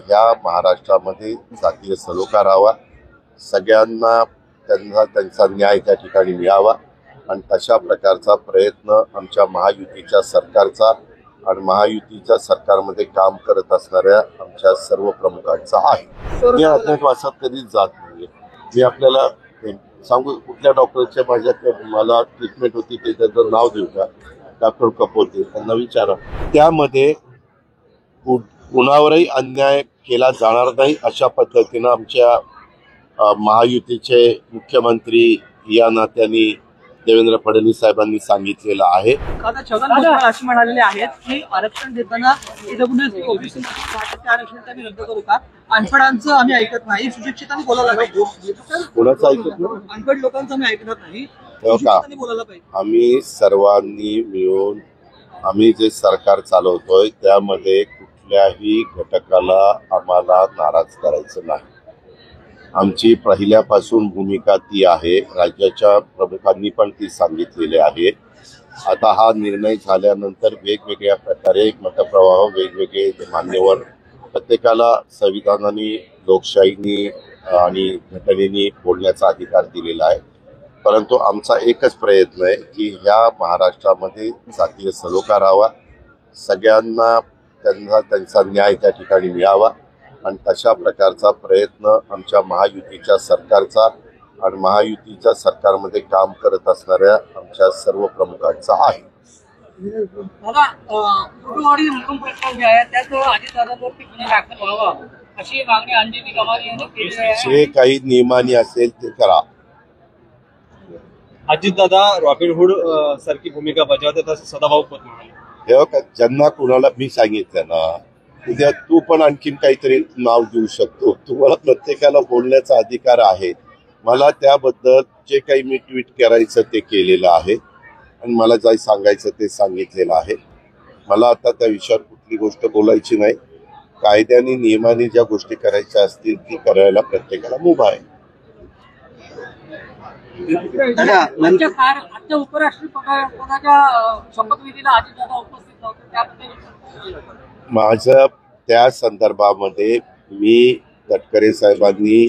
ह्या महाराष्ट्रामध्ये जातीय सलोखा राहावा, सगळ्यांना त्यांचा न्याय त्या ठिकाणी मिळावा आणि तशा प्रकारचा प्रयत्न आमच्या महायुतीच्या सरकारचा आणि महायुतीच्या सरकारमध्ये काम करत असणाऱ्या आमच्या सर्व प्रमुखांचा आहे. मी अज्ञातवासात कधीच जात नाहीये. मी आपल्याला सांगू कुठल्या डॉक्टरच्या मला ट्रीटमेंट होती ते त्याचं नाव देऊ का? डॉक्टर कपोते, त्यांना विचारा. त्यामध्ये कुणावरही अन्याय केला जाणार नाही अशा पद्धतीनं आमच्या महायुतीचे मुख्यमंत्री या नात्याने देवेंद्र फडणवीस साहेबांनी सांगितलेलं आहे. आता छगन भुजबळ असे म्हणालेले आहेत की आरक्षण देताना ईडब्ल्यूएस ओबीसी आरक्षण आम्ही रद्द करू का? अनपडांचं आम्ही ऐकत नाही, सुशिक्षितांनी बोलायला पाहिजे. कोणाचं ऐकत नाही? अनपड लोकांचं आम्ही ऐकत नाही, सुशिक्षितांनी बोलायला पाहिजे. आम्ही सर्वांनी मिळून आम्ही जे सरकार चालवतोय त्यामध्ये कुठल्याही घटकाला आम्हाला नाराज करायचं नाही. आमची पहिल्यापासून भूमिका ती आहे, राज्याच्या प्रमुखांनी पण ती सांगितलेली आहे. आता हा निर्णय झाल्यानंतर वेगवेगळ्या प्रकारे मतप्रवाह वेगवेगळे मान्यवर प्रत्येकाला संविधानाने लोकशाहीने आणि घटनेने बोलण्याचा अधिकार दिलेला आहे. परंतु आमचा एकच प्रयत्न आहे की ह्या महाराष्ट्रामध्ये जातीय सलोखा राहावा, सगळ्यांना त्यांचा न्याय त्या ठिकाणी मिळावा आणि तशा प्रकारचा प्रयत्न आमच्या महायुतीच्या सरकारचा आणि महायुतीच्या सरकारमध्ये काम करत असणाऱ्या आमच्या सर्व प्रमुखांचा आहे. जे काही नियमानी असेल ते करा. अजितदादा रॉबिनहुड सारखी भूमिका बजावतात असं सदाभाऊ खोत म्हणाले. हे ज्यांना कुणाला मी सांगितलं ना, उद्या तू पण आणखीन काहीतरी नाव देऊ शकतो. तुम्हाला प्रत्येकाला बोलण्याचा अधिकार आहे. मला त्याबद्दल जे काही मी ट्विट करायचं ते केलेलं आहे आणि मला जे सांगायचं ते सांगितलेलं आहे. मला आता त्या विषयावर कुठली गोष्ट बोलायची नाही. कायद्याने नियमाने ज्या गोष्टी करायच्या असतील ती करायला प्रत्येकाला मुभा आहे. माझं त्या संदर्भामध्ये मी तटकरे साहेबांनी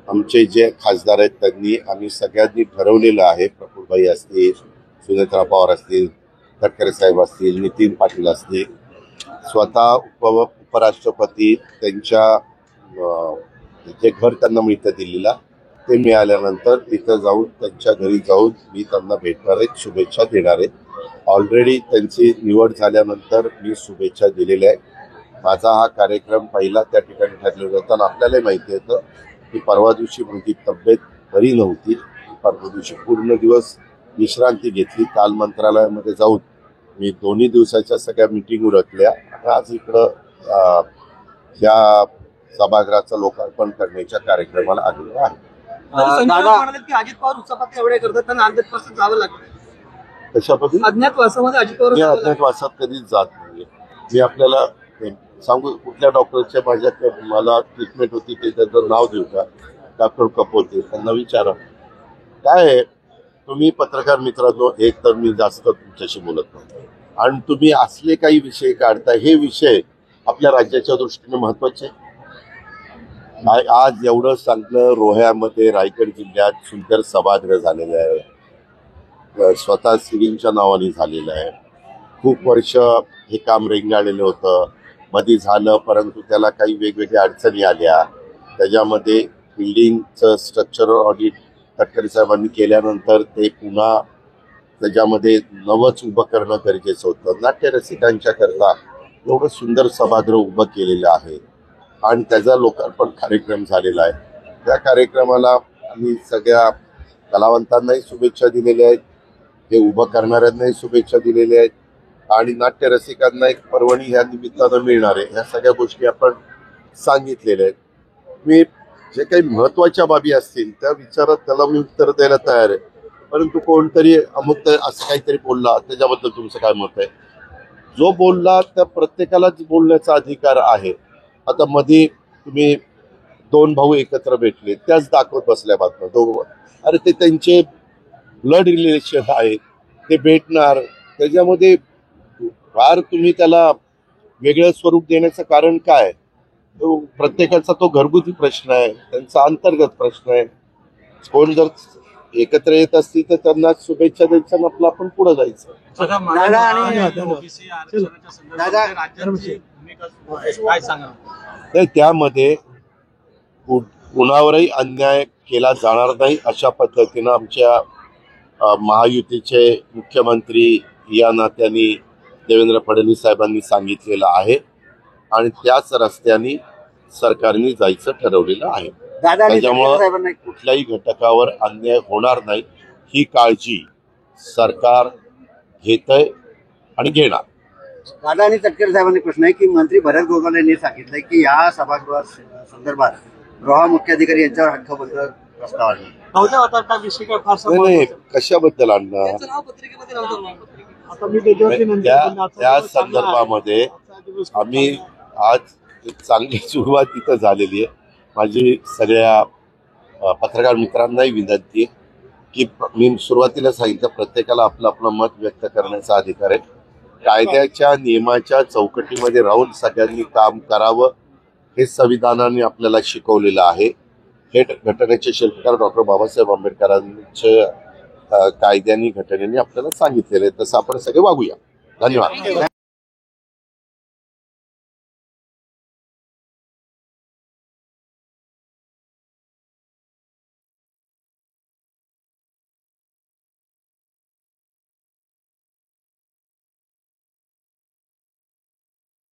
आमचे जे खासदार आहेत त्यांनी आम्ही सगळ्यांनी ठरवलेलं आहे. प्रफुल्लभाई असतील, सुनेत्रा पवार असतील, तटकरे साहेब असतील, नितीन पाटील असतील, स्वतः उपराष्ट्रपती त्यांच्या जे घर त्यांना मिळतं दिल्लीला ते मिळाल्यानंतर तिथं जाऊन त्यांच्या घरी जाऊन मी त्यांना भेटणार आहे, शुभेच्छा देणार आहे. ऑलरेडी त्यांची निवड झाल्यानंतर मी शुभेच्छा दिलेल्या आहेत. माझा हा कार्यक्रम पहिला त्या ठिकाणी ठरलेला होता आणि आपल्यालाही माहिती होतं की परवा दिवशी माझी तब्येत बरी नव्हती. परवा दिवशी पूर्ण दिवस विश्रांती घेतली. काल मंत्रालयामध्ये जाऊन मी 2 दिवसाच्या सगळ्या मिटिंग उरकल्या. आज इकडं या सभागृहाचं लोकार्पण करण्याच्या कार्यक्रमाला आलेलो आहे. अजित पवार उत्सवात एवढे करतात त्यांना अज्ञातवासात जावं लागतं. कशा पद्धतीने अज्ञातवासामध्ये अजित पवार? मी अज्ञातवासात कधीच जात नाहीये. मी आपल्याला सांगू कुठल्या डॉक्टरच्या मला ट्रीटमेंट होती ते त्याचं नाव देऊ का? डॉक्टर कपोते, त्यांना विचारा. काय आहे, तुम्ही पत्रकार मित्रांनो, एक तर मी जास्त तुमच्याशी बोलत नाही आणि तुम्ही असले काही विषय काढता. हे विषय आपल्या राज्याच्या दृष्टीने महत्वाचे. आज एवढं सांगलं, रोह्यामध्ये रायगड जिल्ह्यात सुंदर सभागृह झालेलं आहे, स्वतः सिलिंगच्या नावाने झालेलं आहे. खूप वर्ष हे काम रेंगाळलेलं होतं, मध्ये झालं, परंतु त्याला काही वेगवेगळ्या अडचणी आल्या. त्याच्यामध्ये बिल्डिंगचं स्ट्रक्चरल ऑडिट तटकरे साहेबांनी केल्यानंतर ते पुन्हा त्याच्यामध्ये नवंच उभं करणं गरजेचं होतं. नाट्यरसिकांच्या करता एवढं सुंदर सभागृह उभं केलेलं आहे आणि त्याचा लोकार्पण कार्यक्रम झालेला आहे. त्या कार्यक्रमाला आम्ही सगळ्या कलावंतांनाही शुभेच्छा दिलेल्या आहेत, हे उभं करणाऱ्यांनाही शुभेच्छा दिलेल्या आहेत आणि नाट्यरसिकांना एक पर्वणी ह्या निमित्तानं मिळणार आहे. ह्या सगळ्या गोष्टी आपण सांगितलेल्या आहेत. मी जे काही महत्वाच्या बाबी असतील त्या विचारात त्याला मी उत्तर द्यायला तयार आहे. परंतु कोणतरी अमुक असं काहीतरी बोलला त्याच्याबद्दल तुमचं काय मत आहे? जो बोलला त्या प्रत्येकालाच बोलण्याचा अधिकार आहे. आता मध्ये तुम्ही 2 भाऊ एकत्र भेटले, त्याच दाखवत बसल्या बातम्या. दोघं अरे ते त्यांचे ब्लड रिलेशन आहे, ते भेटणार. त्याच्यामध्ये फार तुम्ही त्याला वेगळं स्वरूप देण्याचं कारण काय? प्रत्येकाचा तो घरगुती प्रश्न आहे, त्यांचा अंतर्गत प्रश्न आहे. कोण जर एकत्र येत असतील तर त्यांना शुभेच्छा द्यायच्या आणि आपलं आपण पुढे जायचं. दादा आणि ओबीसी आरक्षणाच्या संदर्भात राज्याची भूमिका सुरू आहे. काय सांगा? नाही, त्यामध्ये कुणावरही अन्याय केला जाणार नाही अशा पद्धतीनं आमच्या महायुतीचे मुख्यमंत्री या नात्याने देवेंद्र फडणवीस साहेबांनी सांगितलेलं आहे आणि त्याच रस्त्याने सरकारने जायचं ठरवलेलं आहे. त्याच्यामुळं कुठल्याही घटकावर अन्याय होणार नाही ही काळजी सरकार घेतंय आणि घेणार. दादा आणि तटकरे साहेबांनी प्रश्न आहे की मंत्री भरत गोगावले यांनी सांगितलंय की या सभागृहा संदर्भात गृह मुख्याधिकारी यांच्यावर हक्कभंग प्रस्ताव आणला. नव्हत्या होता विषय काय फारसा नाही, कशाबद्दल आणणार? त्यांचं नाव पत्रिकेमध्ये नव्हतं. आता मी त्याच्यावरती त्या संदर्भामध्ये आम्ही आज एक चांगली सुरुवात इथं झालेली आहे. माझी सगळ्या पत्रकार मित्रांनाही विनंती आहे की मी सुरुवातीला सांगितलं प्रत्येकाला आपलं आपलं मत व्यक्त करण्याचा अधिकार आहे. कायद्याच्या नियमाच्या चौकटीमध्ये राहून सगळ्यांनी काम करावं हे संविधानाने आपल्याला शिकवलेलं आहे. हे घटनेचे शिल्पकार डॉक्टर बाबासाहेब आंबेडकरांच्या कायद्याने घटनेने आपल्याला सांगितलेलं आहे. तसं आपण सगळे वागूया. धन्यवाद.